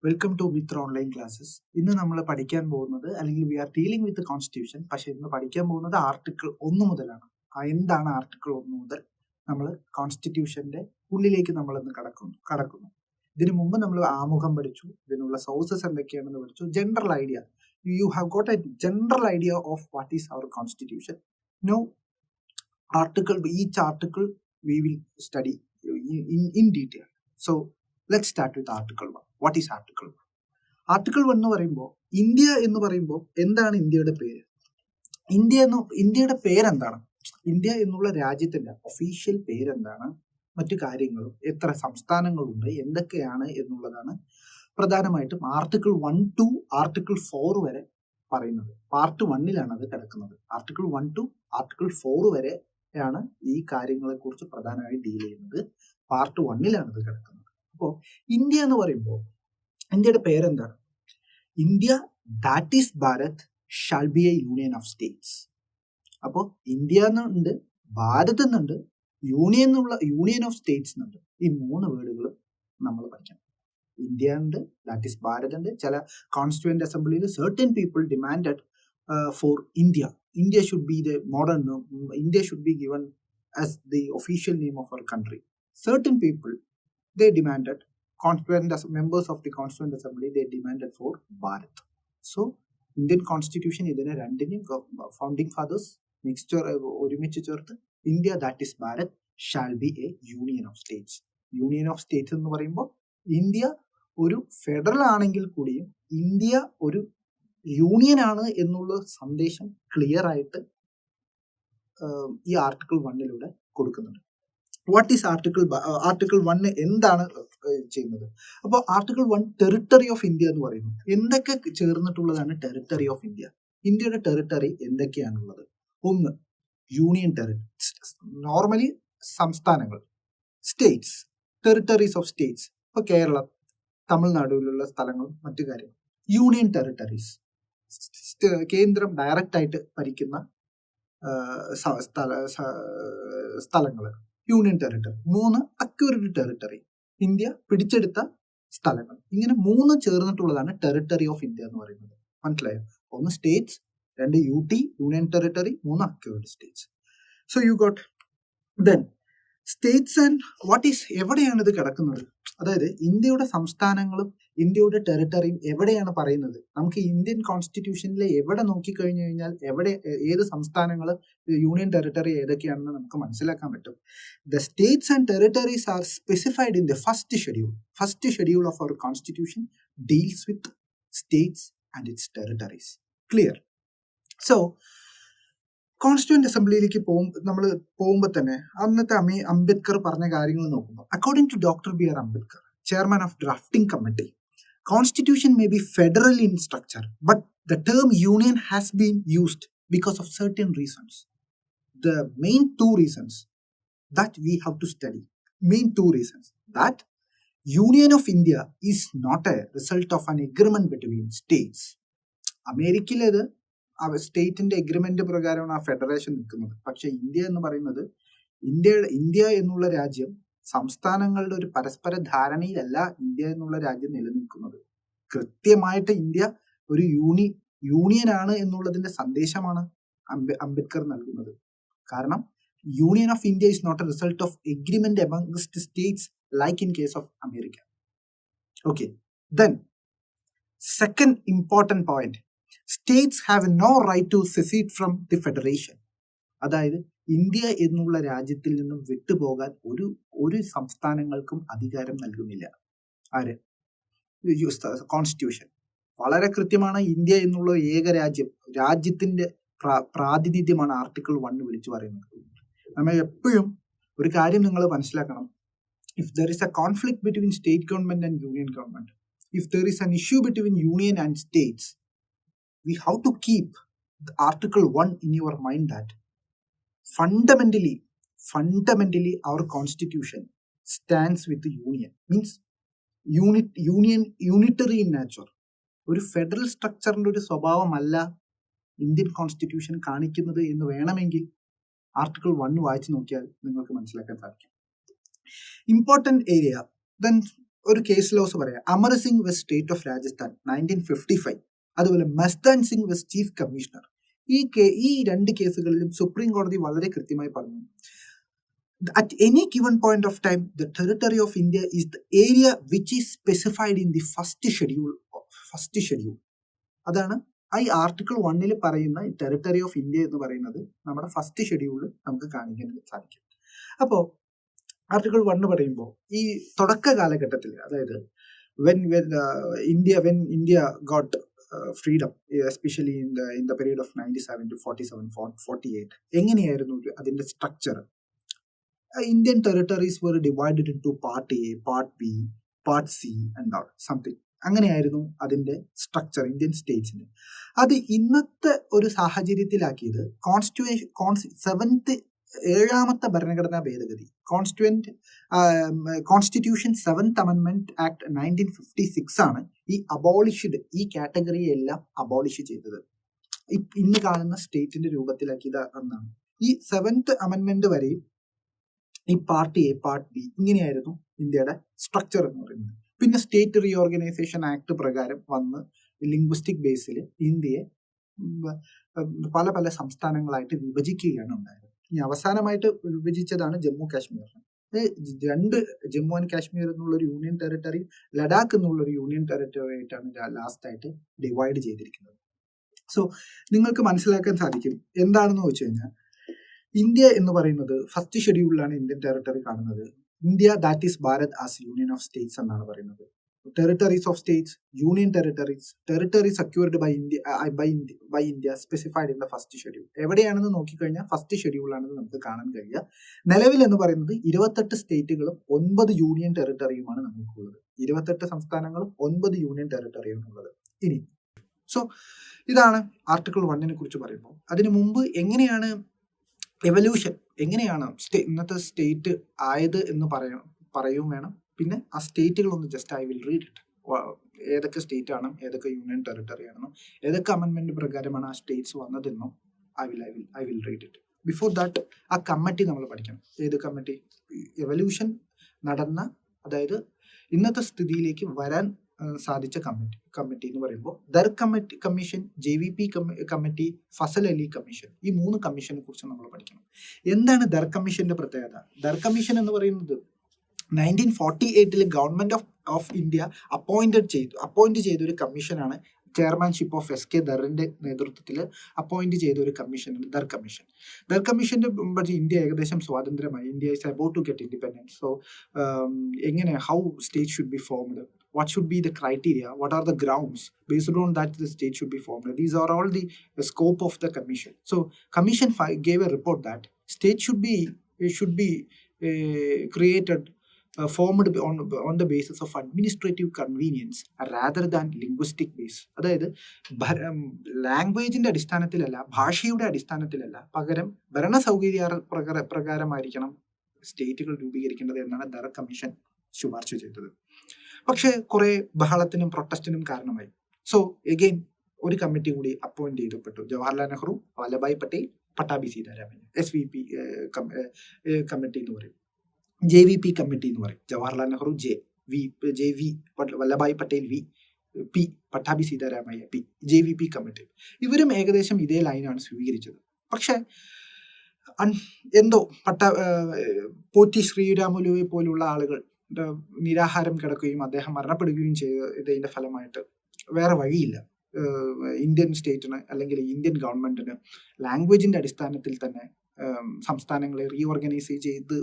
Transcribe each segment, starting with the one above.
Welcome to Mithra online classes. ഇന്ന് നമ്മൾ പഠിക്കാൻ പോകുന്നത്, അല്ലെങ്കിൽ we are dealing with constitution, പക്ഷെ ഇന്ന് പഠിക്കാൻ പോകുന്നത് ആർട്ടിക്കിൾ 1 മുതലാണ്. എന്താണ് ആർട്ടിക്കിൾ 1 മുതൽ? നമ്മൾ കോൺസ്റ്റിറ്റ്യൂഷന്റെ ഉള്ളിലേക്ക് നമ്മൾ ഇന്ന് കടക്കുന്നു. ഇതിനു മുമ്പ് നമ്മൾ ആമുഖം പഠിച്ചു, ഇതിനുള്ള സോഴ്സസ് എന്തൊക്കെയാണെന്ന് പഠിച്ചു, general idea. You have got a general idea of what is our constitution. Know each article we will study in detail. So let's start with article 1. What is article 1? Article 1 എന്ന് പറയുമ്പോൾ, India എന്ന് പറയുമ്പോൾ എന്താണ് ഇന്ത്യയുടെ പേര്? ഇന്ത്യയുടെ പേരെന്താണ്? India എന്നുള്ള രാജ്യത്തിന്റെ ഒഫീഷ്യൽ പേരെന്താണ്? മറ്റു കാര്യങ്ങളും, എത്ര സംസ്ഥാനങ്ങളുണ്ട്, എന്തൊക്കെയാണ് എന്നുള്ളതാണ് പ്രധാനമായിട്ടും ആർട്ടിക്കിൾ 1 to ആർട്ടിക്കിൾ 4 വരെ പറയുന്നത്. പാർട്ട് 1 അത് കിടക്കുന്നത്. ആർട്ടിക്കിൾ 1 to ആർട്ടിക്കിൾ 4 വരെ ാണ് ഈ കാര്യങ്ങളെ കുറിച്ച് പ്രധാനമായി ഡീൽ ചെയ്യുന്നത്. പാർട്ട് 1 അത് കിടക്കുന്നത്. അപ്പോൾ ഇന്ത്യ എന്ന് പറയുമ്പോൾ ഇന്ത്യയുടെ പേരെന്താണ്? India that is Bharat shall be A union of States. അപ്പോൾ ഇന്ത്യ എന്നുണ്ട്, ഭാരത് എന്നുണ്ട്, യൂണിയൻ ഓഫ് സ്റ്റേറ്റ്സ് എന്നുണ്ട്. ഈ 3 വേർഡുകളും നമ്മൾ പഠിക്കണം. ഇന്ത്യ ഉണ്ട്, ദാറ്റ് ഈസ് ഭാരത് ഉണ്ട്. ചില കോൺസ്റ്റിറ്റ്യൂവന്റ് അസംബ്ലിയിൽ certain people demanded for India should be the modern, India should be given as the official name of our country. Certain people, they demanded, members of the Constituent Assembly, they demanded for Bharat. So, Indian Constitution ഇതിനെ രണ്ടിനും founding fathers ഒരുമിച്ച് ചേർത്ത് India that is Bharat shall be A union of states. Union of States എന്ന് പറയുമ്പോൾ India ഒരു federal ആണെങ്കിൽ കൂടിയും India ഒരു യൂണിയൻ ആണ് എന്നുള്ള സന്ദേശം ക്ലിയർ ആയിട്ട് ഈ ആർട്ടിക്കിൾ 1 കൊടുക്കുന്നുണ്ട്. വാട്ട് ഈസ് ആർട്ടിക്കിൾ 1 എന്താണ് ചെയ്യുന്നത്? അപ്പോൾ ആർട്ടിക്കിൾ 1 ടെറിട്ടറി ഓഫ് ഇന്ത്യ എന്ന് പറയുന്നു. എന്തൊക്കെ ചേർന്നിട്ടുള്ളതാണ് ടെറിട്ടറി ഓഫ് ഇന്ത്യ? ഇന്ത്യയുടെ ടെറിട്ടറി എന്തൊക്കെയാണുള്ളത്? 1, യൂണിയൻ ടെറിട്ടറി, നോർമലി സംസ്ഥാനങ്ങൾ, സ്റ്റേറ്റ്സ്, ടെറിട്ടറീസ് ഓഫ് സ്റ്റേറ്റ്സ്. ഇപ്പോൾ കേരളം, തമിഴ്നാടുവിലുള്ള സ്ഥലങ്ങളും മറ്റു കാര്യങ്ങളും. യൂണിയൻ ടെറിട്ടറീസ്, കേന്ദ്രം ഡയറക്റ്റ് ആയിട്ട് ഭരിക്കുന്ന സ്ഥലങ്ങൾ, union territory. 3, acquired territory, India പിടിച്ചെടുത്ത സ്ഥലങ്ങൾ. ഇങ്ങനെ 3 ചേർന്നിട്ടുള്ളതാണ് ടെറിട്ടറി ഓഫ് ഇന്ത്യ എന്ന് പറയുന്നത്. മനസ്സിലായോ? 1 States, 2 UT union territory, 3 acquired States. So you got then States and what is, എവിടെയാണ് ഇത് കിടക്കുന്നത്? അതായത് ഇന്ത്യയുടെ സംസ്ഥാനങ്ങളും ഇന്ത്യയുടെ ടെറിട്ടറിയും എവിടെയാണ് പറയുന്നത്? നമുക്ക് ഇന്ത്യൻ കോൺസ്റ്റിറ്റ്യൂഷനിൽ എവിടെ നോക്കിക്കഴിഞ്ഞു കഴിഞ്ഞാൽ ഏത് സംസ്ഥാനങ്ങൾ, യൂണിയൻ ടെറിട്ടറി ഏതൊക്കെയാണെന്ന് നമുക്ക് മനസ്സിലാക്കാൻ പറ്റും. The states and territories are specified in the first schedule of our constitution deals with states and its territories. Clear? So constituent അസംബ്ലിയിലേക്ക് നമ്മൾ പോകുമ്പോൾ തന്നെ അന്നത്തെ അംബേദ്കർ പറഞ്ഞ കാര്യങ്ങൾ നോക്കുമ്പോൾ, according to doctor BR Ambedkar, chairman of drafting committee, constitution may be federal in structure, but the term union has been used because of certain reasons. The main 2 reasons that we have to study, that Union of India is not a result of an agreement between states. അമേരിക്കയിലേത് സ്റ്റേറ്റിന്റെ agreement പ്രകാരമാണ് ആ federation നിൽക്കുന്നത്. പക്ഷെ India എന്ന് പറയുന്നത്, India എന്നുള്ള രാജ്യം സംസ്ഥാനങ്ങളുടെ ഒരു പരസ്പര ധാരണയിലല്ല ഇന്ത്യ എന്നുള്ള രാജ്യം നിലനിൽക്കുന്നത്. കൃത്യമായിട്ട് ഇന്ത്യ ഒരു യൂണിയൻ ആണ് എന്നുള്ളതിന്റെ സന്ദേശമാണ് അംബേദ്കർ നൽകുന്നത്. കാരണം union of India is not a result of agreement amongst states like in case of America. Okay, then second important point, states have no right to secede from the federation. അതായത് India എന്നുള്ള രാജ്യത്തിൽ നിന്നും വിട്ടുപോകാൻ ഒരു സംസ്ഥാനങ്ങൾക്കും അധികാരം നൽകുന്നില്ല. ആര്? Constitution വളരെ കൃത്യമാണ്. ഇന്ത്യ എന്നുള്ള ഏക രാജ്യത്തിന്റെ പ്രാതിനിധ്യമാണ് ആർട്ടിക്കിൾ 1 വിളിച്ചു പറയുന്നത്. നമ്മൾ എപ്പോഴും ഒരു കാര്യം നിങ്ങൾ മനസ്സിലാക്കണം. If there is A conflict between state government and union government, if there is an issue between union and States, we have to keep the article 1 in your mind, that fundamentally our constitution stands with the union, means unitary in nature. ഒരു federal സ്ട്രക്ചറിന്റെ ഒരു സ്വഭാവമല്ല Indian constitution കാണിക്കുന്നത് എന്ന് വേണമെങ്കിൽ article 1 വായിച്ചു നോക്കിയാൽ നിങ്ങൾക്ക് മനസ്സിലാക്കാൻ സാധിക്കും. ഇമ്പോർട്ടന്റ് ഏരിയ, ദെൻ ഒരു കേസ് ലോസ് പറയാം. Amar Singh vs state of Rajasthan 1955. അതുപോലെ Mastan Singh vs chief commissioner. ഈ രണ്ട് കേസുകളിലും സുപ്രീം കോടതി വളരെ കൃത്യമായി പറഞ്ഞു, at any given point of time, the territory of India is the area which is specified in the first schedule. അതാണ് ഈ ആർട്ടിക്കിൾ 1 പറയുന്ന ടെറിട്ടറി ഓഫ് ഇന്ത്യ എന്ന് പറയുന്നത് നമ്മുടെ ഫസ്റ്റ് ഷെഡ്യൂളിൽ നമുക്ക് കാണിക്കാൻ സാധിക്കും. അപ്പോൾ ആർട്ടിക്കിൾ 1 പറയുമ്പോൾ ഈ തുടക്ക കാലഘട്ടത്തിൽ, അതായത് when India got freedom, especially in the period of 97 to 47, 48, എങ്ങനെയായിരുന്നു അതിന്റെ structure? Indian territories were divided into Part A, Part B, Part C and all something. അങ്ങനെയായിരുന്നു അതിന്റെ സ്ട്രക്ചർ ഇന്ത്യൻ സ്റ്റേറ്റ്സിന്. അത് ഇന്നത്തെ ഒരു സാഹചര്യത്തിലാക്കിയത് ഏഴാമത്തെ ഭരണഘടനാ ഭേദഗതി, കോൺസ്റ്റിറ്റ്യൂഷൻ 7th അമെൻമെന്റ് ആക്ട് 1956 ആണ് ഈ കാറ്റഗറിയെല്ലാം അബോളിഷ് ചെയ്തത്. ഇന്ന് കാണുന്ന സ്റ്റേറ്റിന്റെ രൂപത്തിലാക്കിയത് എന്നാണ്. ഈ 7th അമെൻമെന്റ് വരെയും ഈ പാർട്ട് എ, പാർട്ട് ബി ഇങ്ങനെയായിരുന്നു ഇന്ത്യയുടെ സ്ട്രക്ചർ എന്ന് പറയുന്നത്. പിന്നെ സ്റ്റേറ്റ് റീഓർഗനൈസേഷൻ ആക്ട് പ്രകാരം വന്ന് ലിംഗ്വിസ്റ്റിക് ബേസിൽ ഇന്ത്യയെ പല പല സംസ്ഥാനങ്ങളായിട്ട് വിഭജിക്കുകയാണ് ഉണ്ടായത്. ഇനി അവസാനമായിട്ട് വിഭജിച്ചതാണ് ജമ്മു കാശ്മീരിനെ. ജമ്മു ആൻഡ് കാശ്മീർ എന്നുള്ളൊരു യൂണിയൻ ടെറിട്ടറി, ലഡാക്ക് എന്നുള്ളൊരു യൂണിയൻ ടെറിട്ടറി ആയിട്ടാണ് ലാസ്റ്റ് ആയിട്ട് ഡിവൈഡ് ചെയ്തിരിക്കുന്നത്. സോ നിങ്ങൾക്ക് മനസ്സിലാക്കാൻ സാധിക്കും എന്താണെന്ന് വെച്ച് കഴിഞ്ഞാൽ, ഇന്ത്യ എന്ന് പറയുന്നത് ഫസ്റ്റ് ഷെഡ്യൂളിലാണ് ഇന്ത്യൻ ടെറിട്ടറി കാണുന്നത്. India that is Bharat as union of states എന്നാണ് പറയുന്നത്. Territories of states, union territories acquired by India specified in the first schedule. എവിടെയാണെന്ന് നോക്കിക്കഴിഞ്ഞാൽ ഫസ്റ്റ് ഷെഡ്യൂളാണെന്ന് നമുക്ക് കാണാൻ കഴിയുക. നിലവിൽ എന്ന് പറയുന്നത് 28 സ്റ്റേറ്റുകളും 9 യൂണിയൻ ടെറിട്ടറിയുമാണ് നമുക്കുള്ളത്. 28 സംസ്ഥാനങ്ങളും 9 യൂണിയൻ ടെറിട്ടറിയാണ് ഉള്ളത്. ഇനി ഇതാണ് ആർട്ടിക്കിൾ 1 കുറിച്ച് പറയുമ്പോൾ. അതിനു മുമ്പ് എങ്ങനെയാണ് എവല്യൂഷൻ, എങ്ങനെയാണ് ഇന്നത്തെ സ്റ്റേറ്റ് ആയത് എന്ന് പറയും വേണം. പിന്നെ ആ സ്റ്റേറ്റുകളൊന്ന് just I will read it. ഏതൊക്കെ സ്റ്റേറ്റ് ആണ്, ഏതൊക്കെ യൂണിയൻ ടെറിട്ടറി ആണെന്നും ഏതൊക്കെ അമെൻമെന്റ് പ്രകാരമാണ് ആ സ്റ്റേറ്റ്സ് വന്നതെന്നും I will read it. Before that ആ കമ്മിറ്റി നമ്മൾ പഠിക്കണം. ഏത് കമ്മിറ്റി? എവല്യൂഷൻ നടന്ന, അതായത് ഇന്നത്തെ സ്ഥിതിയിലേക്ക് വരാൻ സാധിച്ച കമ്മിറ്റി എന്ന് പറയുമ്പോൾ Dhar commission, JVP committee, Fazal Ali commission, ഈ 3 കമ്മീഷനെ കുറിച്ച് നമ്മൾ പഠിക്കണം. എന്താണ് ദർ കമ്മീഷന്റെ പ്രത്യേകത? ദർ കമ്മീഷൻ എന്ന് പറയുന്നത് 1948 ഗവൺമെന്റ് ഓഫ് ഇന്ത്യ അപ്പോയിന്റ് ചെയ്ത ഒരു കമ്മീഷനാണ്. ചെയർമാൻഷിപ്പ് ഓഫ് SK ദറിന്റെ നേതൃത്വത്തിൽ അപ്പോയിന്റ് ചെയ്ത ഒരു കമ്മീഷനാണ് ദർ കമ്മീഷൻ. ദർ കമ്മീഷന്റെ ഇന്ത്യ ഏകദേശം സ്വാതന്ത്ര്യമായി. India is about to get independence. So എങ്ങനെ, how state should be formed, what should be the criteria, what are the grounds based on that the state should be formed. These are all the scope of the commission. So commission gave a report that state should be created, formed on the basis of administrative convenience rather than linguistic base. അതായത് ലാംഗ്വേജിന്റെ അടിസ്ഥാനത്തിലല്ല, ഭാഷയുടെ അടിസ്ഥാനത്തിലല്ല, പകരം ഭരണ സൗകര്യ പ്രകാരമായിരിക്കണം സ്റ്റേറ്റുകൾ രൂപീകരിക്കേണ്ടത് എന്നാണ് there commission ശുപാർശ ചെയ്തത്. പക്ഷെ കുറെ ബഹളത്തിനും പ്രൊട്ടസ്റ്റിനും കാരണമായി. സോ എഗെയിൻ ഒരു കമ്മിറ്റി കൂടി അപ്പോയിന്റ് ചെയ്യപ്പെട്ടു. ജവഹർലാൽ നെഹ്റു, വല്ലഭായ് പട്ടേൽ, പട്ടാഭി സീതാരാമൻ. SVP കമ്മിറ്റി എന്ന് പറയും, JVP കമ്മിറ്റി എന്ന് പറയും. Jawaharlal Nehru JV, Vallabhbhai Patel P, Pattabhi Sitaramayya P, JVP committee. ഇവരും ഏകദേശം ഇതേ ലൈനാണ് സ്വീകരിച്ചത്. പക്ഷെ എന്തോ പോറ്റി ശ്രീരാമുലുവെ പോലുള്ള ആളുകൾ നിരാഹാരം കിടക്കുകയും അദ്ദേഹം മരണപ്പെടുകയും ചെയ്തതിന്റെ ഫലമായിട്ട് വേറെ വഴിയില്ല ഇന്ത്യൻ സ്റ്റേറ്റിന് അല്ലെങ്കിൽ ഇന്ത്യൻ ഗവൺമെന്റിന് ലാംഗ്വേജിന്റെ അടിസ്ഥാനത്തിൽ തന്നെ സംസ്ഥാനങ്ങളെ റീഓർഗനൈസ് ചെയ്ത്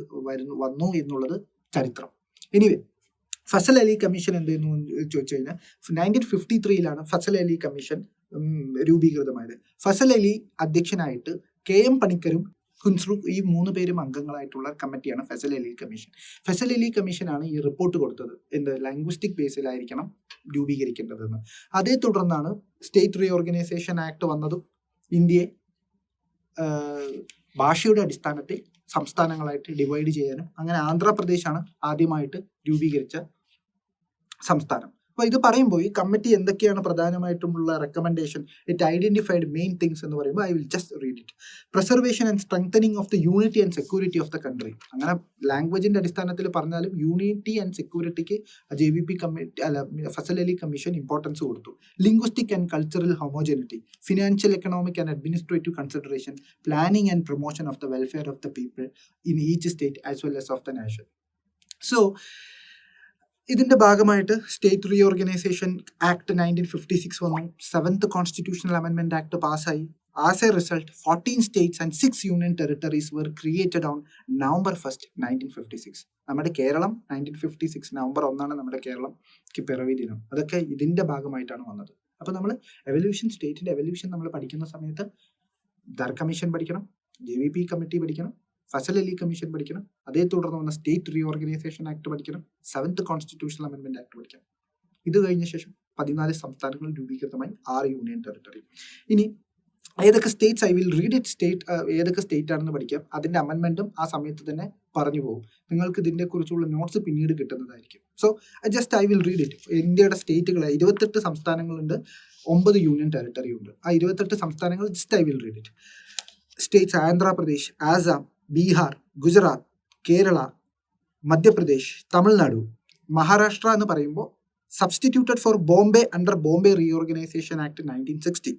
വന്നു എന്നുള്ളത് ചരിത്രം. എനിവേ, ഫസൽ അലി കമ്മീഷൻ എന്തെന്ന് ചോദിച്ചു കഴിഞ്ഞാൽ 1953 ഫസൽ അലി കമ്മീഷൻ രൂപീകൃതമായത്. ഫസൽ അലി അധ്യക്ഷനായിട്ട് KM പണിക്കരും ഹുൻസ്രു, ഈ 3 പേരും അംഗങ്ങളായിട്ടുള്ള കമ്മിറ്റിയാണ് ഫസൽ അലി കമ്മീഷൻ. ഫസൽ അലി കമ്മീഷനാണ് ഈ റിപ്പോർട്ട് കൊടുത്തത്, ലാംഗ്വിസ്റ്റിക് ബേസിലായിരിക്കണം രൂപീകരിക്കേണ്ടതെന്ന്. അതേ തുടർന്നാണ് സ്റ്റേറ്റ് റീഓർഗനൈസേഷൻ ആക്ട് വന്നതും ഇന്ത്യയെ ഭാഷയുടെ അടിസ്ഥാനത്തിൽ സംസ്ഥാനങ്ങളായിട്ട് ഡിവൈഡ് ചെയ്യാനും, അങ്ങനെ ആന്ധ്രാപ്രദേശാണ് ആദ്യമായിട്ട് രൂപീകരിച്ച സംസ്ഥാനം. അപ്പോൾ ഇത് പറയുമ്പോൾ ഈ കമ്മിറ്റി എന്തൊക്കെയാണ് പ്രധാനമായിട്ടുമുള്ള recommendation, it identified main things എന്ന് പറയുമ്പോൾ I will just read it. Preservation and strengthening of the unity and security of the country. അങ്ങനെ ലാംഗ്വേജിന്റെ അടിസ്ഥാനത്തിൽ പറഞ്ഞാലും യൂണിറ്റി ആൻഡ് സെക്യൂരിറ്റിക്ക് JVP committee Fazal Ali commission importance കൊടുത്തു. Linguistic and cultural homogeneity, financial, economic and administrative consideration, planning and promotion of the welfare of the people in each state as well as of the nation. So ഇതിന്റെ ഭാഗമായിട്ട് state reorganisation act 1956 വന്നു. 7th constitutional അമെൻമെന്റ് act പാസ്സായി. As A result 14 states and 6 union territories were created on November 1st, 1956. നമ്മുടെ Keralam 1956 November 1 നമ്മുടെ കേരളംക്ക് പിറവി ദിനം. അതൊക്കെ ഇതിന്റെ ഭാഗമായിട്ടാണ് വന്നത്. അപ്പോൾ നമ്മൾ സ്റ്റേറ്റിന്റെ എവല്യൂഷൻ നമ്മൾ പഠിക്കുന്ന സമയത്ത് ദർ കമ്മീഷൻ പഠിക്കണം, JVP കമ്മിറ്റി പഠിക്കണം, ഫസൽ അലി കമ്മീഷൻ പഠിക്കണം, അതേ തുടർന്ന് വന്ന സ്റ്റേറ്റ് റീഓർഗനൈസേഷൻ ആക്ട് പഠിക്കണം, 7th കോൺസ്റ്റിറ്റ്യൂഷണൽ അമെൻമെന്റ് ആക്ട് പഠിക്കണം. ഇത് കഴിഞ്ഞ ശേഷം 14 സംസ്ഥാനങ്ങൾ രൂപീകൃതമായി, 6 യൂണിയൻ ടെറിട്ടറി. ഇനി ഏതൊക്കെ States, I will read it, ഏതൊക്കെ സ്റ്റേറ്റ് ആണെന്ന് പഠിക്കാം. അതിന്റെ അമെൻമെന്റും ആ സമയത്ത് തന്നെ പറഞ്ഞു പോകും. നിങ്ങൾക്ക് ഇതിനെ കുറിച്ചുള്ള നോട്ട്സ് പിന്നീട് കിട്ടുന്നതായിരിക്കും. So just I will read it. ഇന്ത്യയുടെ സ്റ്റേറ്റുകൾ 28 സംസ്ഥാനങ്ങളുണ്ട്, 9 യൂണിയൻ ടെറിട്ടറി ഉണ്ട്. ആ 28 സംസ്ഥാനങ്ങൾ just I will read it. States: Andhra Pradesh, Assam, Bihar, Gujarat, Kerala, Madhya Pradesh, Tamil Nadu. Maharashtra എന്ന് പറയുമ്പോൾ substituted for Bombay under Bombay reorganisation act 1960.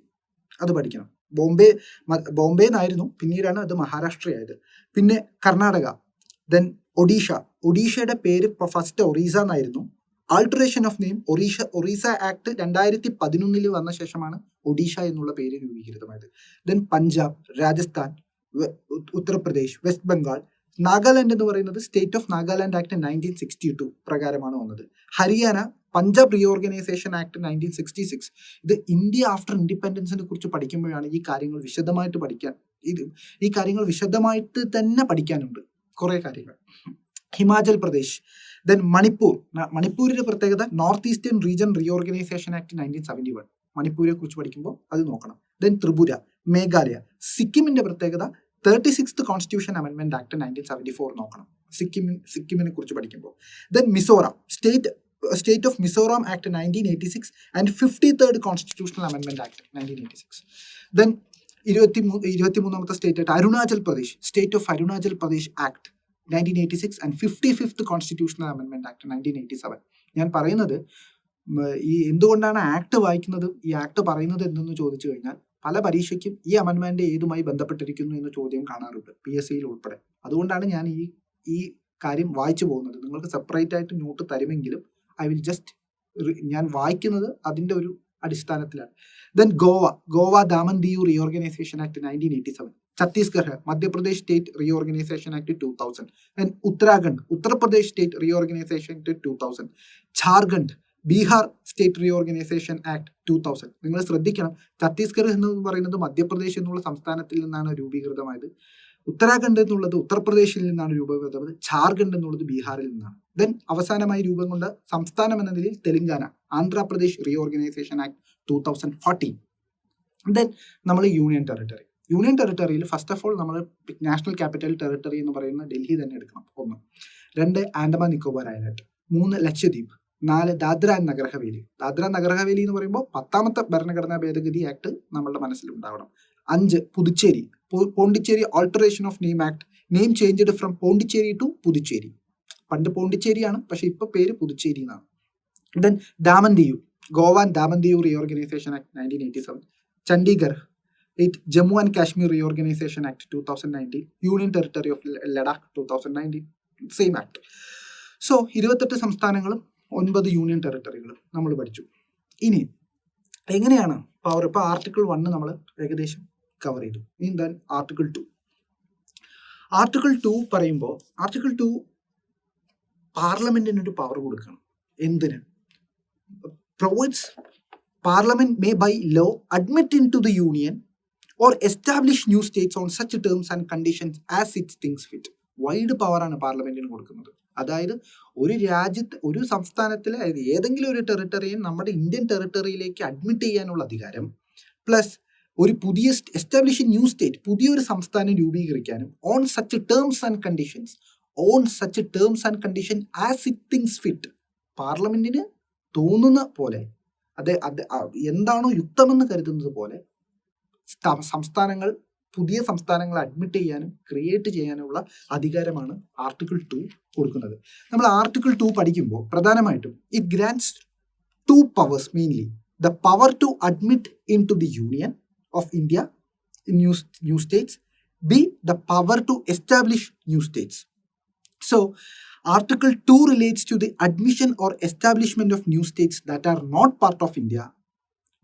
അത് പഠിക്കണം. ബോംബെ എന്നായിരുന്നു, പിന്നീടാണ് അത് മഹാരാഷ്ട്രയായത്. പിന്നെ കർണാടക, ദെൻ ഒഡീഷയുടെ പേര് ഫസ്റ്റ് ഒറീസ എന്നായിരുന്നു. Alteration of name Orissa act 2011 വന്ന ശേഷമാണ് ഒഡീഷ എന്നുള്ള പേര് രൂപീകൃതമായത്. Then Punjab, Rajasthan, Uttar Pradesh, west Bengal. നാഗാലാൻഡ് എന്ന് പറയുന്നത് സ്റ്റേറ്റ് ഓഫ് നാഗാലാൻഡ് ആക്ട് 1962 പ്രകാരമാണ് വന്നത്. Haryana, Punjab reorganisation act 1966. ഇത് ഇന്ത്യ ആഫ്റ്റർ ഇൻഡിപെൻഡൻസിനെ കുറിച്ച് പഠിക്കുമ്പോഴാണ് ഈ കാര്യങ്ങൾ വിശദമായിട്ട് പഠിക്കാൻ, ഈ കാര്യങ്ങൾ വിശദമായിട്ട് തന്നെ പഠിക്കാനുണ്ട് കുറെ കാര്യങ്ങൾ. ഹിമാചൽ പ്രദേശ്, ദെൻ മണിപ്പൂരിന്റെ പ്രത്യേകത north eastern region reorganisation act 1971. മണിപ്പൂരെ കുറിച്ച് പഠിക്കുമ്പോൾ അത് നോക്കണം. ദെൻ ത്രിപുര, മേഘാലയ. സിക്കിമിന്റെ പ്രത്യേകത 36th കോൺസ്റ്റിറ്റ്യൂഷൻ അമെൻമെന്റ് ആക്ട് 1974 നോക്കണം സിക്കിമിനെ കുറിച്ച് പഠിക്കുമ്പോൾ. Then Mizoram, state of Mizoram act 1986 and 53rd constitutional അമെൻമെന്റ് ആക്ട് 1986. ദെൻ 23ാമത്തെ സ്റ്റേറ്റ് ആയിട്ട് Arunachal Pradesh, state of Arunachal Pradesh act 1986 and 55th constitutional അമെൻമെന്റ് ആക്ട് 1987. ഞാൻ പറയുന്നത് ഈ എന്തുകൊണ്ടാണ് ആക്ട് വായിക്കുന്നത്, ഈ ആക്ട് പറയുന്നത് എന്തെന്ന് ചോദിച്ചു കഴിഞ്ഞാൽ പല പരീക്ഷയ്ക്കും ഈ അമെൻമെന്റ് ഏതുമായി ബന്ധപ്പെട്ടിരിക്കുന്നു എന്ന ചോദ്യം കാണാറുണ്ട്, PSCയിൽ ഉൾപ്പെടെ. അതുകൊണ്ടാണ് ഞാൻ ഈ കാര്യം വായിച്ചു പോകുന്നത്. നിങ്ങൾക്ക് സെപ്പറേറ്റ് ആയിട്ട് നോട്ട് തരുമെങ്കിലും ഐ വിൽ ജസ്റ്റ്, ഞാൻ വായിക്കുന്നത് അതിന്റെ ഒരു അടിസ്ഥാനത്തിലാണ്. Then Goa Daman Diu reorganisation act 1987. Chhattisgarh, Madhya Pradesh state reorganisation act 2000. Then Uttar Pradesh state reorganisation act 2000. Jharkhand, Bihar state reorganisation act 2000. നിങ്ങൾ ശ്രദ്ധിക്കണം, ഛത്തീസ്ഗഡ് എന്ന് പറയുന്നത് മധ്യപ്രദേശ് എന്നുള്ള സംസ്ഥാനത്തിൽ നിന്നാണ് രൂപീകൃതമായത്. ഉത്തരാഖണ്ഡ് എന്നുള്ളത് ഉത്തർപ്രദേശിൽ നിന്നാണ് രൂപീകൃതമായത്. ഝാർഖണ്ഡ് എന്നുള്ളത് ബീഹാറിൽ നിന്നാണ്. ദെൻ അവസാനമായി രൂപം കൊണ്ട സംസ്ഥാനം എന്ന നിലയിൽ Telangana, Andhra Pradesh reorganisation act 2014. Then നമ്മൾ യൂണിയൻ ടെറിട്ടറിയിൽ ഫസ്റ്റ് ഓഫ് ഓൾ നമ്മൾ നാഷണൽ ക്യാപിറ്റൽ ടെറിട്ടറി എന്ന് പറയുന്ന ഡൽഹി തന്നെ എടുക്കണം. 1. 2 ആൻഡമാൻ നിക്കോബാർ ഐലൻഡ്. 3 ലക്ഷദ്വീപ്. 4 ദാദ്ര ആൻഡ് നഗർ ഹവേലി. ദാദ്ര നഗർ ഹവേലി എന്ന് പറയുമ്പോൾ 10ാമത്തെ ഭരണഘടനാ ഭേദഗതി ആക്ട് നമ്മളുടെ മനസ്സിലുണ്ടാവണം. 5 Puducherry, Pondicherry alteration of name act, name changed from Pondicherry to Puducherry. പണ്ട് പോണ്ടിച്ചേരിയാണ്, പക്ഷെ ഇപ്പൊ പേര് പുതുച്ചേരി എന്നാണ്. Then Daman Diu, Goa and Daman Diu reorganisation act 1987. Chandigarh, 8 Jammu and Kashmir reorganisation act 2019. Union territory of Ladakh 2019, same act. So 28 സംസ്ഥാനങ്ങളും 9 യൂണിയൻ ടെറിട്ടറികളും നമ്മൾ പഠിച്ചു. ഇനി എങ്ങനെയാണ് പവർ? ഇപ്പൊ ആർട്ടിക്കിൾ 1 നമ്മൾ ഏകദേശം കവർ ചെയ്തു. ഇനി ദെൻ ആർട്ടിക്കിൾ 2. ആർട്ടിക്കിൾ 2 പറയുമ്പോൾ ആർട്ടിക്കിൾ 2 പാർലമെന്റിന് ഒരു പവർ കൊടുക്കണം. എന്തിന്? Provides parliament may by law admit into the union or establish new states on such terms and conditions as it thinks fit. Wide പവറാണ് പാർലമെന്റിന് കൊടുക്കുന്നത്. അതായത് ഒരു രാജ്യത്ത്, ഒരു സംസ്ഥാനത്തിലെ ഏതെങ്കിലും ഒരു ടെറിട്ടറിയെ നമ്മുടെ ഇന്ത്യൻ ടെറിട്ടറിയിലേക്ക് അഡ്മിറ്റ് ചെയ്യാനുള്ള അധികാരം, പ്ലസ് ഒരു പുതിയ എസ്റ്റാബ്ലിഷ് ന്യൂ സ്റ്റേറ്റ്, പുതിയൊരു സംസ്ഥാനം രൂപീകരിക്കാനും on such terms and condition as it thinks fit. പാർലമെന്റിന് തോന്നുന്ന പോലെ എന്താണോ യുക്തമെന്ന് കരുതുന്നത് പോലെ സംസ്ഥാനങ്ങൾ പുതിയ സംസ്ഥാനങ്ങൾ അഡ്മിറ്റ് ചെയ്യാനും ക്രിയേറ്റ് ചെയ്യാനുള്ള അധികാരമാണ് ആർട്ടിക്കിൾ 2 കൊടുക്കുന്നത്. നമ്മൾ ആർട്ടിക്കിൾ 2 പഠിക്കുമ്പോൾ പ്രധാനമായിട്ടും it grants 2 powers mainly. The power to admit into the union of India new states, B, the power to establish new states. So, Article 2 relates to the admission or establishment of new states that are not part of India.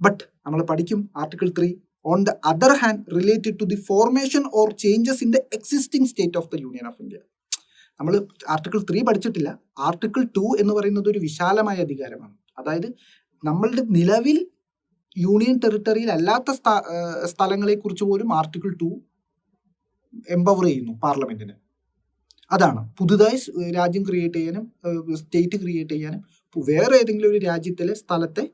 But, നമ്മൾ പഠിക്കും Article 3, on the other hand, related to the formation or changes in the existing state of the Union of India. നമ്മൾ article 3 പഠിച്ചിട്ടില്ല. Article 2 എന്ന് പറയുന്നത് ഒരു വിശാലമായ അധികാരമാണ്. അതായത് നമ്മളുടെ നിലവിൽ യൂണിയൻ ടെറിട്ടറിയിൽ അല്ലാത്ത സ്ഥലങ്ങളെക്കുറിച്ച് പോലും ആർട്ടിക്കിൾ 2 എംപവർ ചെയ്യുന്നു പാർലമെന്റിന്. അതാണ് പുതുതായി രാജ്യം ക്രിയേറ്റ് ചെയ്യാനും സ്റ്റേറ്റ് ക്രിയേറ്റ് ചെയ്യാനും വേറെ ഏതെങ്കിലും ഒരു രാജ്യത്തിലെ സ്ഥലത്തെ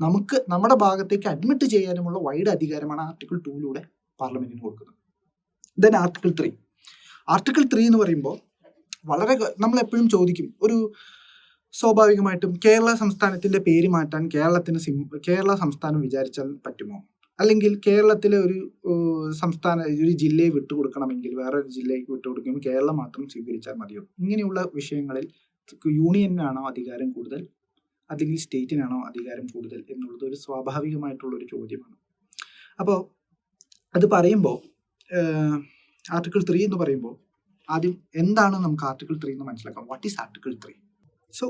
നമുക്ക് നമ്മുടെ ഭാഗത്തേക്ക് അഡ്മിറ്റ് ചെയ്യാനുമുള്ള വൈഡ് അധികാരമാണ് ആർട്ടിക്കിൾ 2 പാർലമെന്റിന് കൊടുക്കുന്നത്. ദെൻ ആർട്ടിക്കിൾ 3 എന്ന് പറയുമ്പോൾ വളരെ നമ്മൾ എപ്പോഴും ചോദിക്കും, ഒരു സ്വാഭാവികമായിട്ടും കേരള സംസ്ഥാനത്തിന്റെ പേര് മാറ്റാൻ കേരള സംസ്ഥാനം വിചാരിച്ചാൽ പറ്റുമോ? അല്ലെങ്കിൽ കേരളത്തിലെ ഒരു ജില്ലയെ വിട്ടുകൊടുക്കണമെങ്കിൽ വേറൊരു ജില്ലയ്ക്ക് വിട്ടുകൊടുക്കുമ്പോൾ കേരളം മാത്രം സ്വീകരിച്ചാൽ മതിയോ? ഇങ്ങനെയുള്ള വിഷയങ്ങളിൽ യൂണിയനാണോ അധികാരം കൂടുതൽ അല്ലെങ്കിൽ സ്റ്റേറ്റിനാണോ അധികാരം കൂടുതൽ എന്നുള്ളത് ഒരു സ്വാഭാവികമായിട്ടുള്ളൊരു ചോദ്യമാണ്. അപ്പോൾ അത് പറയുമ്പോൾ ആർട്ടിക്കിൾ 3 എന്ന് പറയുമ്പോൾ ആദ്യം എന്താണ് നമുക്ക് ആർട്ടിക്കിൾ 3 എന്ന് മനസ്സിലാക്കാം. What is article 3? So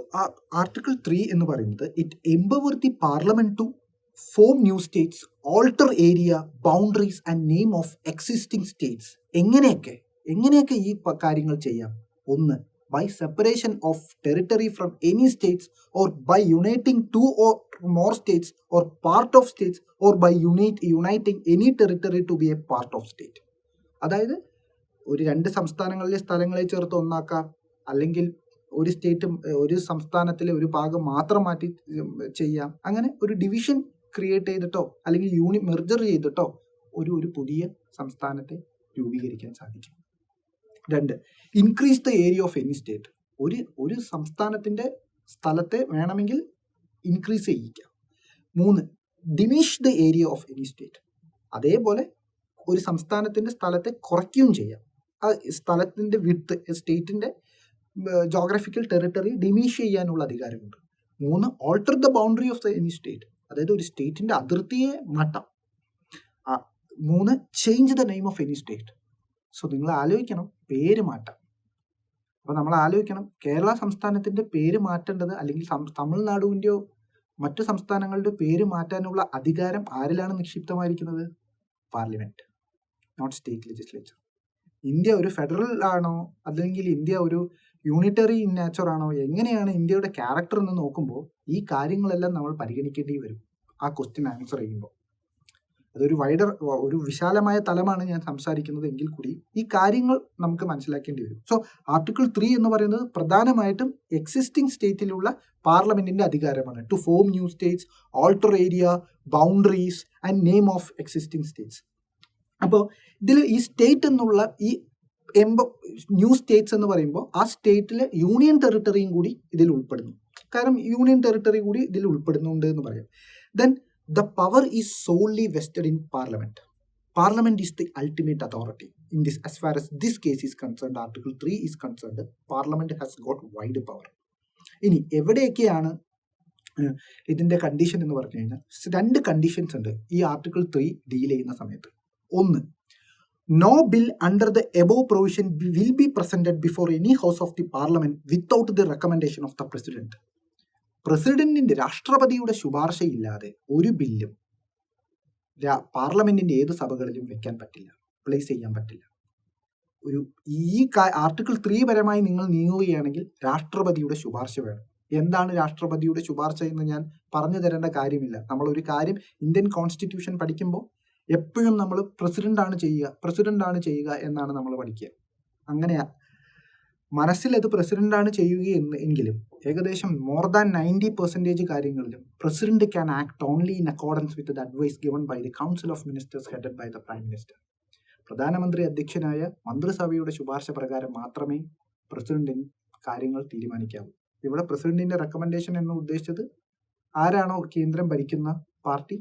article 3 എന്ന് പറയുന്നത് it empower the parliament to form new states, alter area, boundaries and name of existing states. എങ്ങനെയൊക്കെ ഈ കാര്യങ്ങൾ ചെയ്യാം? ഒന്ന്, by separation of territory from any states, or by uniting 2 or more states or part of states, or by uniting any territory to be a part of state. അതായത് ഒരു 2 സംസ്ഥാനങ്ങളിലെ സ്ഥലങ്ങളെ ചേർത്ത് ഒന്നാക്കാം, അല്ലെങ്കിൽ ഒരു സംസ്ഥാനത്തിലെ ഒരു ഭാഗം മാത്രം മാറ്റി ചെയ്യാം. അങ്ങനെ ഒരു ഡിവിഷൻ ക്രിയേറ്റ് ചെയ്തിട്ടോ അല്ലെങ്കിൽ മെർജർ ചെയ്തിട്ടോ ഒരു പുതിയ സംസ്ഥാനത്തെ രൂപീകരിക്കാൻ സാധിക്കും. 2, increase the area of any state. ഒരു സംസ്ഥാനത്തിന്റെ സ്ഥലത്തെ വേണമെങ്കിൽ ഇൻക്രീസ് ചെയ്യിക്കാം. 3, diminish the area of any state. അതേപോലെ ഒരു സംസ്ഥാനത്തിന്റെ സ്ഥലത്തെ കുറയ്ക്കുകയും ചെയ്യാം. ആ സ്ഥലത്തിന്റെ വിഡ്ത്ത്, സ്റ്റേറ്റിന്റെ ജോഗ്രഫിക്കൽ ടെറിട്ടറി ഡിമിനിഷ് ചെയ്യാനുള്ള അധികാരമുണ്ട്. 3, alter the boundary of the any state. അതായത് ഒരു സ്റ്റേറ്റിന്റെ അതിർത്തിയെ മാറ്റാം. 3, change the name of any state. So നിങ്ങൾ ആലോചിക്കണം, പേര് മാറ്റാം. അപ്പോൾ നമ്മൾ ആലോചിക്കണം, കേരള സംസ്ഥാനത്തിന്റെ പേര് മാറ്റേണ്ടത് അല്ലെങ്കിൽ തമിഴ്നാടുവിൻ്റെയോ മറ്റു സംസ്ഥാനങ്ങളുടെ പേര് മാറ്റാനുള്ള അധികാരം ആരിലാണ് നിക്ഷിപ്തമായിരിക്കുന്നത്? Parliament, not state legislature. India ഒരു ഫെഡറൽ ആണോ അല്ലെങ്കിൽ ഇന്ത്യ ഒരു യൂണിറ്ററി ഇൻ നേച്ചർ ആണോ? എങ്ങനെയാണ് ഇന്ത്യയുടെ ക്യാരക്ടർ എന്ന് നോക്കുമ്പോൾ ഈ കാര്യങ്ങളെല്ലാം നമ്മൾ പരിഗണിക്കേണ്ടി വരും ആ ക്വസ്റ്റ്യൻ ആൻസർ ചെയ്യുമ്പോൾ. അതൊരു ഒരു വിശാലമായ തലമാണ് ഞാൻ സംസാരിക്കുന്നത് എങ്കിൽ കൂടി ഈ കാര്യങ്ങൾ നമുക്ക് മനസ്സിലാക്കേണ്ടി വരും. സോ ആർട്ടിക്കിൾ 3 എന്ന് പറയുന്നത് പ്രധാനമായിട്ടും എക്സിസ്റ്റിംഗ് സ്റ്റേറ്റിലുള്ള പാർലമെന്റിന്റെ അധികാരമാണ്. To form new states, alter area, boundaries and name of existing states. അപ്പോൾ ഇതിൽ ഈ സ്റ്റേറ്റ് എന്നുള്ള ഈ ന്യൂ സ്റ്റേറ്റ്സ് എന്ന് പറയുമ്പോൾ ആ സ്റ്റേറ്റിലെ യൂണിയൻ ടെറിട്ടറിയും കൂടി ഇതിൽ ഉൾപ്പെടുന്നു. കാരണം യൂണിയൻ ടെറിട്ടറി കൂടി ഇതിൽ ഉൾപ്പെടുന്നുണ്ട് എന്ന് പറയാം. Then the power is solely vested in Parliament. Parliament is the ultimate authority in this. As far as this case is concerned, Article 3 is concerned, Parliament has got wide power. ഇനി എവിടെയൊക്കെയാണ് ഇതിൻ്റെ condition എന്ന് പറഞ്ഞു കഴിഞ്ഞാൽ 2 conditions ഉണ്ട് ഈ article 3 deal ചെയ്യുന്ന സമയത്ത്. 1, no bill under the above provision will be presented before any house of the Parliament without the recommendation of the President. പ്രസിഡന്റിന്റെ, രാഷ്ട്രപതിയുടെ ശുപാർശയില്ലാതെ ഒരു ബില്ലും പാർലമെന്റിന്റെ ഏത് സഭകളിലും വെക്കാൻ പറ്റില്ല, പ്ലേസ് ചെയ്യാൻ പറ്റില്ല. ഈ ആർട്ടിക്കിൾ 3 പരമായി നിങ്ങൾ നീങ്ങുകയാണെങ്കിൽ രാഷ്ട്രപതിയുടെ ശുപാർശ വേണം. എന്താണ് രാഷ്ട്രപതിയുടെ ശുപാർശ എന്ന് ഞാൻ പറഞ്ഞു തരേണ്ട കാര്യമില്ല. നമ്മളൊരു കാര്യം ഇന്ത്യൻ കോൺസ്റ്റിറ്റ്യൂഷൻ പഠിക്കുമ്പോൾ എപ്പോഴും നമ്മൾ പ്രസിഡന്റാണ് ചെയ്യുക എന്നാണ് നമ്മൾ പഠിക്കുക. അങ്ങനെ മനസ്സിൽ അത് പ്രസിഡന്റാണ് ചെയ്യുക എങ്കിലും ഏകദേശം മോർ ദാൻ 90% കാര്യങ്ങളിലും president can act only in accordance with the advice given by the council of ministers headed by the prime minister. പ്രധാനമന്ത്രി അധ്യക്ഷനായ മന്ത്രിസഭയുടെ ശുപാർശ പ്രകാരം മാത്രമേ പ്രസിഡന്റിന് കാര്യങ്ങൾ തീരുമാനിക്കാവൂ. ഇവിടെ പ്രസിഡന്റിന്റെ റെക്കമെൻഡേഷൻ എന്ന് ഉദ്ദേശിച്ചത് ആരാണോ കേന്ദ്രം ഭരിക്കുന്ന പാർട്ടി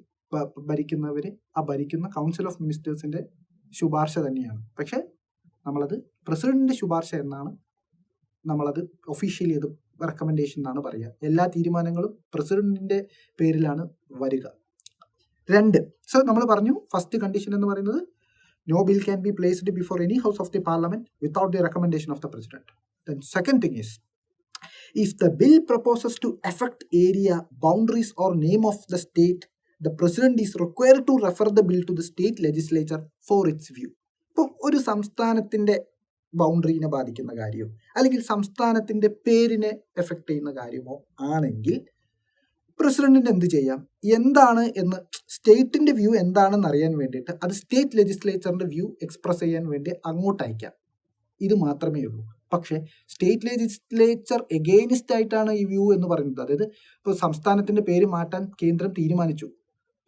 ഭരിക്കുന്നവർ ആ ഭരിക്കുന്ന കൗൺസിൽ ഓഫ് മിനിസ്റ്റേഴ്സിന്റെ ശുപാർശ തന്നെയാണ്. പക്ഷെ നമ്മളത് പ്രസിഡന്റിന്റെ ശുപാർശ എന്നാണ് നമ്മളത് ഒഫീഷ്യലി അത് റെക്കമെൻഡേഷൻ എന്നാണ് പറയുക. എല്ലാ തീരുമാനങ്ങളും പ്രസിഡന്റിന്റെ പേരിലാണ് വരിക. 2, സോ നമ്മൾ പറഞ്ഞു ഫസ്റ്റ് കണ്ടീഷൻ എന്ന് പറയുന്നത് no bill can be placed before any house of the parliament without the recommendation of the president. Then second thing is, if the bill proposes to affect area, boundaries or name of the state, the president is required to refer the bill to the state legislature for its view. ഇപ്പോൾ ഒരു സംസ്ഥാനത്തിന്റെ ബൗണ്ടറിനെ ബാധിക്കുന്ന കാര്യമോ അല്ലെങ്കിൽ സംസ്ഥാനത്തിന്റെ പേരിനെ effect ചെയ്യുന്ന കാര്യമോ ആണെങ്കിൽ പ്രസിഡന്റിന് എന്ത് ചെയ്യാം, എന്താണ് എന്ന് സ്റ്റേറ്റിന്റെ വ്യൂ എന്താണെന്ന് അറിയാൻ വേണ്ടിയിട്ട് അത് സ്റ്റേറ്റ് ലെജിസ്ലേച്ചറിന്റെ വ്യൂ എക്സ്പ്രസ് ചെയ്യാൻ വേണ്ടി അങ്ങോട്ട് അയക്കാം. ഇത് മാത്രമേ ഉള്ളൂ. പക്ഷേ സ്റ്റേറ്റ് ലെജിസ്ലേച്ചർ എഗെയിനിസ്റ്റ് ആയിട്ടാണ് ഈ വ്യൂ എന്ന് പറയുന്നത്. അതായത് ഇപ്പോൾ സംസ്ഥാനത്തിന്റെ പേര് മാറ്റാൻ കേന്ദ്രം തീരുമാനിച്ചു,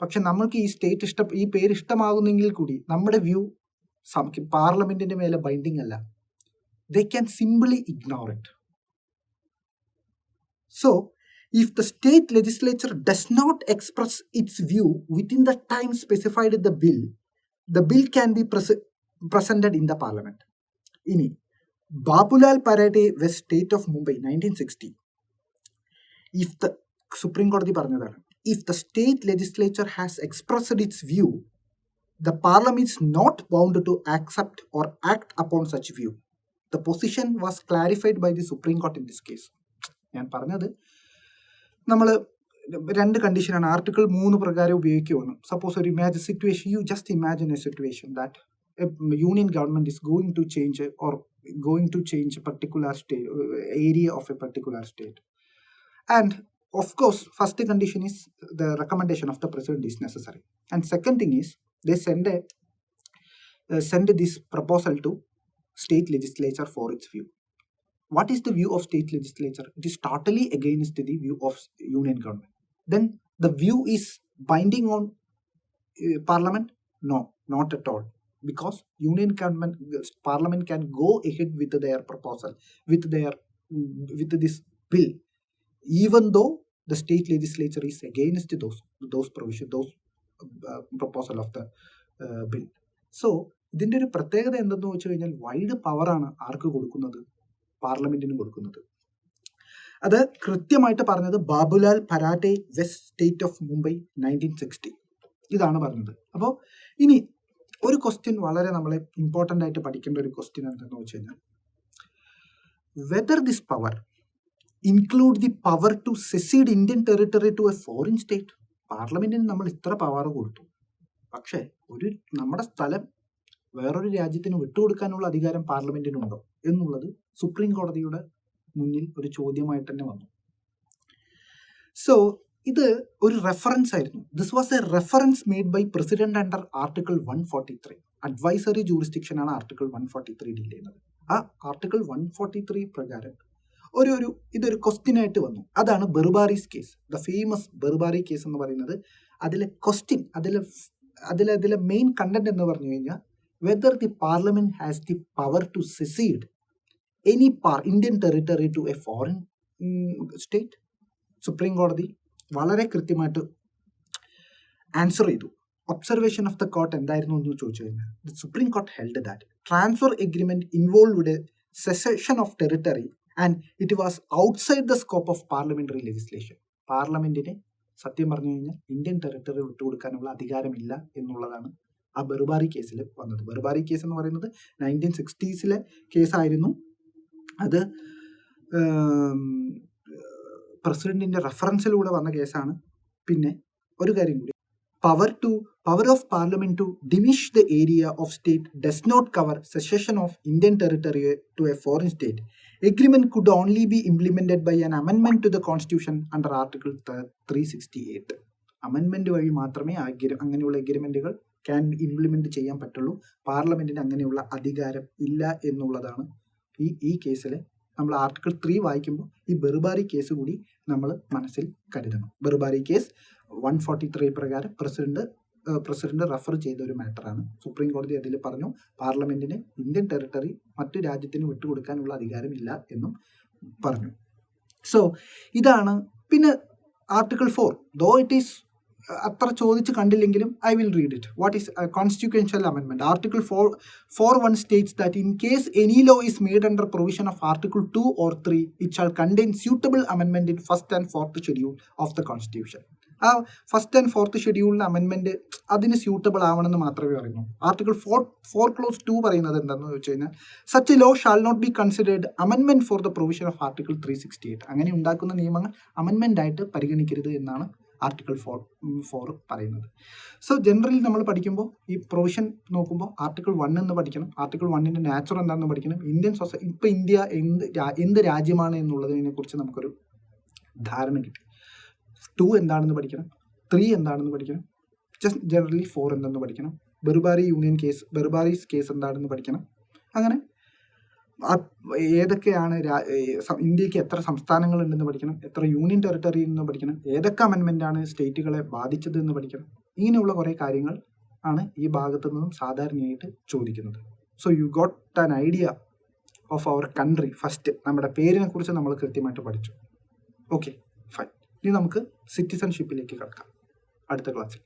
പക്ഷെ നമ്മൾക്ക് ഈ പേര് ഇഷ്ടമാകുന്നെങ്കിൽ കൂടി നമ്മുടെ വ്യൂ പാർലമെന്റിന്റെ മേലെ ബൈൻഡിങ് അല്ല. They can simply ignore it. So, if the state legislature does not express its view within the time specified in the bill can be presented in the parliament. Ini, Babulal Parade was State of Mumbai, 1960. If the Supreme Court പറഞ്ഞതാണ്, if the state legislature has expressed its view, the parliament is not bound to accept or act upon such view. The position was clarified by the Supreme Court in this case. ഞാൻ പറഞ്ഞത് നമ്മൾ 2 കണ്ടീഷനാണ് article 3 പ്രകാരം ഉപയോഗിക്കുകയാണ്. Suppose ഒരു situation, you just imagine a situation that union government is going to change a particular state area of a particular state. And of course first condition is the recommendation of the president is necessary. And second thing is they send this proposal to state legislature for its view. What is the view of state legislature? It is totally against the view of union government. Then the view is binding on parliament? No, not at all. Because union government, parliament can go ahead with their proposal, with this bill, even though the state legislature is against those provisions, those proposal of the bill. So ഇതിൻ്റെ ഒരു പ്രത്യേകത എന്തെന്ന് വെച്ച് കഴിഞ്ഞാൽ wide പവറാണ് ആർക്ക് കൊടുക്കുന്നത്, പാർലമെന്റിന് കൊടുക്കുന്നത്. അത് കൃത്യമായിട്ട് പറഞ്ഞത് Babulal Parate west state of Mumbai 1960 ഇതാണ് പറഞ്ഞത്. അപ്പോൾ ഇനി ഒരു ക്വസ്റ്റ്യൻ വളരെ നമ്മളെ ഇമ്പോർട്ടൻ്റ് ആയിട്ട് പഠിക്കേണ്ട ഒരു ക്വസ്റ്റ്യൻ എന്തെന്ന് വെച്ച് കഴിഞ്ഞാൽ, whether this power include the power to secede Indian territory to a foreign state. പാർലമെന്റിന് നമ്മൾ ഇത്ര പവർ കൊടുത്തു, പക്ഷേ നമ്മുടെ സ്ഥലം വേറൊരു രാജ്യത്തിന് വിട്ടുകൊടുക്കാനുള്ള അധികാരം പാർലമെന്റിനുണ്ടോ എന്നുള്ളത് സുപ്രീം കോടതിയുടെ മുന്നിൽ ഒരു ചോദ്യമായിട്ട് തന്നെ വന്നു. സോ ഇത് ഒരു റെഫറൻസ് ആയിരുന്നു. This was a reference made by president under article 143. Advisory jurisdiction ആണ് ആർട്ടിക്കിൾ 143 ഡീൽ ചെയ്യുന്നത്. ആ ആർട്ടിക്കിൾ 143 പ്രകാരം ഇതൊരു ക്വസ്റ്റ്യൻ ആയിട്ട് വന്നു. അതാണ് ബെർബാറീസ് കേസ്, ദ ഫേമസ് ബെർബാറി കേസ് എന്ന് പറയുന്നത്. അതിലെ ക്വസ്റ്റ്യൻ, അതിലെ മെയിൻ കണ്ടന്റ് എന്ന് പറഞ്ഞു കഴിഞ്ഞാൽ, whether the parliament has the power to secede any Indian territory to a foreign state. Supreme കോടതി വളരെ കൃത്യമായിട്ട് ആൻസർ ചെയ്തു. ഒബ്സർവേഷൻ ഓഫ് ദ കോർട്ട് എന്തായിരുന്നു എന്ന് ചോദിച്ചു കഴിഞ്ഞാൽ, the supreme court held that transfer agreement involved secession of territory and it was outside the scope of parliamentary legislation. പാർലമെന്റിന് സത്യം പറഞ്ഞു കഴിഞ്ഞാൽ ഇന്ത്യൻ ടെറിട്ടറി വിട്ടുകൊടുക്കാനുള്ള അധികാരമില്ല എന്നുള്ളതാണ് ആ ബെർബാറി കേസിൽ വന്നത്. ബെർബാറി കേസ് എന്ന് പറയുന്നത് 1960s കേസായിരുന്നു. അത് പ്രസിഡന്റിന്റെ റെഫറൻസിലൂടെ വന്ന കേസാണ്. പിന്നെ ഒരു കാര്യം കൂടി, power of parliament to diminish the area of state does not cover cession of Indian territory to a foreign state. Agreement could only be implemented by an അമെൻമെന്റ് to the constitution under article 368. അമെൻമെന്റ് വഴി മാത്രമേ അങ്ങനെയുള്ള എഗ്രിമെന്റുകൾ can implement ചെയ്യാൻ പറ്റുള്ളൂ. പാർലമെന്റിന് അങ്ങനെയുള്ള അധികാരം ഇല്ല എന്നുള്ളതാണ് ഈ കേസിൽ നമ്മൾ ആർട്ടിക്കിൾ 3 വായിക്കുമ്പോൾ ഈ ബെർബാറി കേസ് കൂടി നമ്മൾ മനസ്സിൽ കരുതണം. ബെർബാറി കേസ് 143 പ്രകാരം പ്രസിഡന്റ് റെഫർ ചെയ്ത ഒരു മാറ്ററാണ്. സുപ്രീം കോടതി അതിൽ പറഞ്ഞു പാർലമെന്റിന് ഇന്ത്യൻ ടെറിട്ടറി മറ്റു രാജ്യത്തിന് വിട്ടുകൊടുക്കാനുള്ള അധികാരമില്ല എന്നും പറഞ്ഞു. സോ ഇതാണ്. പിന്നെ ആർട്ടിക്കിൾ 4, ദോ ഇറ്റ് ഈസ് അത്ര ചോദിച്ച് കണ്ടില്ലെങ്കിലും I will read it. What is constitutional അമെൻമെന്റ്? Article 4(1) states that in case any law is made under provision of Article 2 or 3, it shall contain suitable amendment in 1st and 4th schedule of the Constitution. ആ 1st and 4th ഷെഡ്യൂളിലെ അമെൻമെന്റ് അതിന് suitable ആവണമെന്ന് മാത്രമേ പറയുന്നു. Article 4 clause 2 പറയുന്നത് എന്താണെന്ന് വെച്ച് കഴിഞ്ഞാൽ such a law shall not be considered അമെൻമെന്റ് for the provision of article 368. അങ്ങനെ ഉണ്ടാക്കുന്ന നിയമങ്ങൾ അമെൻമെന്റ് ആയിട്ട് പരിഗണിക്കരുത് എന്നാണ് ആർട്ടിക്കിൾ 4 പറയുന്നത്. സോ ജനറലി നമ്മൾ പഠിക്കുമ്പോൾ ഈ പ്രൊവിഷൻ നോക്കുമ്പോൾ ആർട്ടിക്കിൾ 1 എന്ന് പഠിക്കണം. ആർട്ടിക്കിൾ 1ന്റെ നാച്ചർ എന്താണെന്ന് പഠിക്കണം. ഇന്ത്യൻ സൊസൈറ്റി ഇപ്പം ഇന്ത്യ എന്ത് രാജ്യമാണ് എന്നുള്ളതിനെ കുറിച്ച് നമുക്കൊരു ധാരണ കിട്ടി. 2 എന്താണെന്ന് പഠിക്കണം, 3 എന്താണെന്ന് പഠിക്കണം, ജസ്റ്റ് ജനറലി 4 എന്തെന്ന് പഠിക്കണം, ബെർബാറീസ് കേസ് എന്താണെന്ന് പഠിക്കണം. അങ്ങനെ ഏതൊക്കെയാണ് ഇന്ത്യക്ക് എത്ര സംസ്ഥാനങ്ങളുണ്ടെന്ന് പഠിക്കണം, എത്ര യൂണിയൻ ടെറിട്ടറി എന്ന് പഠിക്കണം, ഏതൊക്കെ അമെൻമെൻ്റാണ് സ്റ്റേറ്റുകളെ ബാധിച്ചത് എന്ന് പഠിക്കണം. ഇങ്ങനെയുള്ള കുറേ കാര്യങ്ങൾ ആണ് ഈ ഭാഗത്തു നിന്നും സാധാരണയായിട്ട് ചോദിക്കുന്നത്. So you got an idea of our country. First നമ്മുടെ പേരിനെ കുറിച്ച് നമ്മൾ കൃത്യമായിട്ട് പഠിച്ചു. Okay, fine. ഇനി നമുക്ക് സിറ്റിസൺഷിപ്പിലേക്ക് കടക്കാം അടുത്ത ക്ലാസ്സിൽ.